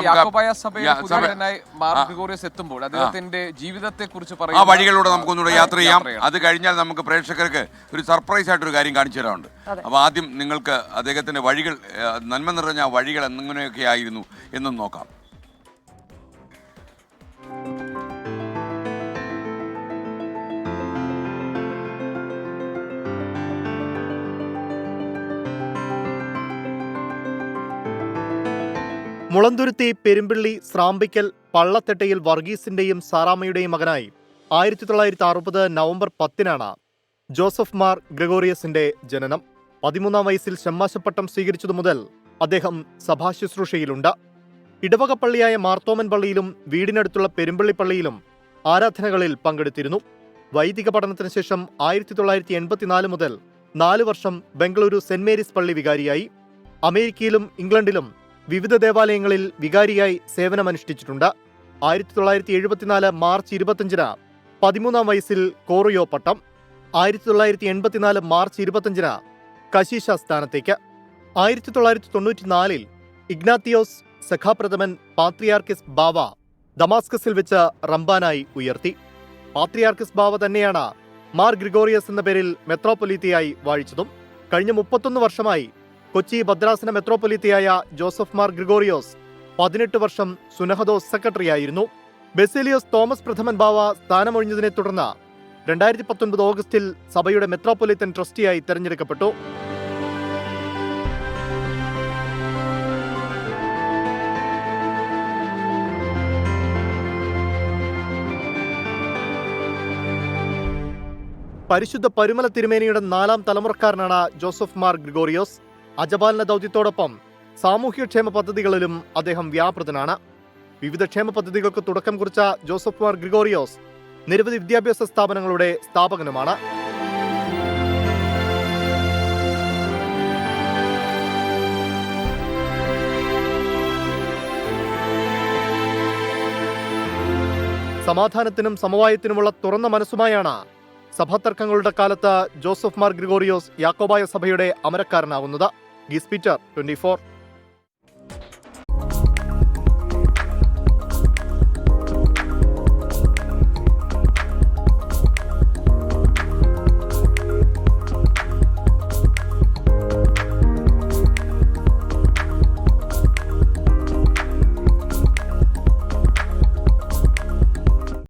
യാക്കോബായ സഭയിൽ പുരോഹിതനായി മാർ ഗ്രിഗോറിയോസ് എത്തുമ്പോൾ അദ്ദേഹത്തിന്റെ ജീവിതത്തെക്കുറിച്ച് ആ വഴികളിലൂടെ നമുക്കൊന്നുകൂടെ യാത്ര ചെയ്യാം. അത് കഴിഞ്ഞാൽ നമുക്ക് പ്രേക്ഷകർക്ക് ഒരു സർപ്രൈസ് ആയിട്ടൊരു കാര്യം കാണിച്ചു തരാറുണ്ട്. അപ്പോൾ ആദ്യം നിങ്ങൾക്ക് അദ്ദേഹത്തിന്റെ വഴികൾ, നന്മ നിറഞ്ഞ വഴികൾ എങ്ങനെയൊക്കെ ആയിരുന്നു എന്നും നോക്കാം. മുളന്തുരുത്തി, പെരുമ്പിള്ളി, സ്രാമ്പിക്കൽ, പള്ളത്തെട്ടയിൽ വർഗീസിന്റെയും സാറാമ്മയുടെയും മകനായി 1960 നവംബർ 10 ജോസഫ് മാർ ഗ്രിഗോറിയസിന്റെ ജനനം. 13-ാം വയസ്സിൽ ഷമ്മാശപ്പട്ടം സ്വീകരിച്ചതു മുതൽ അദ്ദേഹം സഭാശുശ്രൂഷയിലുണ്ട്. ഇടവക പള്ളിയായ മാർത്തോമൻ പള്ളിയിലും വീടിനടുത്തുള്ള പെരുമ്പള്ളി പള്ളിയിലും ആരാധനകളിൽ പങ്കെടുത്തിരുന്നു. വൈദിക പഠനത്തിന് ശേഷം 1984 മുതൽ 4 വർഷം ബംഗളൂരു സെന്റ് മേരീസ് പള്ളി വികാരിയായി. അമേരിക്കയിലും ഇംഗ്ലണ്ടിലും വിവിധ ദേവാലയങ്ങളിൽ വികാരിയായി സേവനമനുഷ്ഠിച്ചിട്ടുണ്ട്. 1974 മാർച്ച് 25 13-ാം വയസ്സിൽ കോറിയോ പട്ടം. 1984 മാർച്ച് 25 കശീശ സ്ഥാനത്തേക്ക്. 1994 ഇഗ്നാത്തിയോസ് സഖാപ്രഥമൻ പാത്രിയാർക്കിസ് ബാവ ദമാസ്കസിൽ വെച്ച് റംബാനായി ഉയർത്തി. പാത്രിയാർക്കിസ് ബാവ തന്നെയാണ് മാർ ഗ്രിഗോറിയസ് എന്ന പേരിൽ മെത്രോപൊലീത്തയായി വാഴിച്ചതും. കഴിഞ്ഞ 31 വർഷമായി കൊച്ചി ഭദ്രാസന മെത്രോപൊലീത്തയായ ജോസഫ് മാർ ഗ്രിഗോറിയോസ് 18 വർഷം സുനഹദോസ് സെക്രട്ടറിയായിരുന്നു. ബെസിലിയോസ് തോമസ് പ്രഥമൻ ബാവ സ്ഥാനമൊഴിഞ്ഞതിനെ തുടർന്ന് 2019 ഓഗസ്റ്റിൽ സഭയുടെ മെത്രോപൊലീത്തൻ ട്രസ്റ്റിയായി തെരഞ്ഞെടുക്കപ്പെട്ടു. പരിശുദ്ധ പരുമല തിരുമേനിയുടെ 4ാം തലമുറക്കാരനാണ് ജോസഫ് മാർ ഗ്രിഗോറിയോസ്. അജപാലന ദൗത്യത്തോടൊപ്പം സാമൂഹ്യക്ഷേമ പദ്ധതികളിലും അദ്ദേഹം വ്യാപൃതനാണ്. വിവിധ ക്ഷേമ പദ്ധതികൾക്ക് തുടക്കം കുറിച്ച ജോസഫ് മാർ ഗ്രിഗോറിയോസ് നിരവധി വിദ്യാഭ്യാസ സ്ഥാപനങ്ങളുടെ സ്ഥാപകനുമാണ്. സമാധാനത്തിനും സമവായത്തിനുമുള്ള തുറന്ന മനസ്സുമായാണ് സഭാതർക്കങ്ങളുടെ കാലത്ത് ജോസഫ് മാർ ഗ്രിഗോറിയോസ് യാക്കോബായ സഭയുടെ അമരക്കാരനാകുന്നത്. ഗീസ് പീറ്റർ, 24.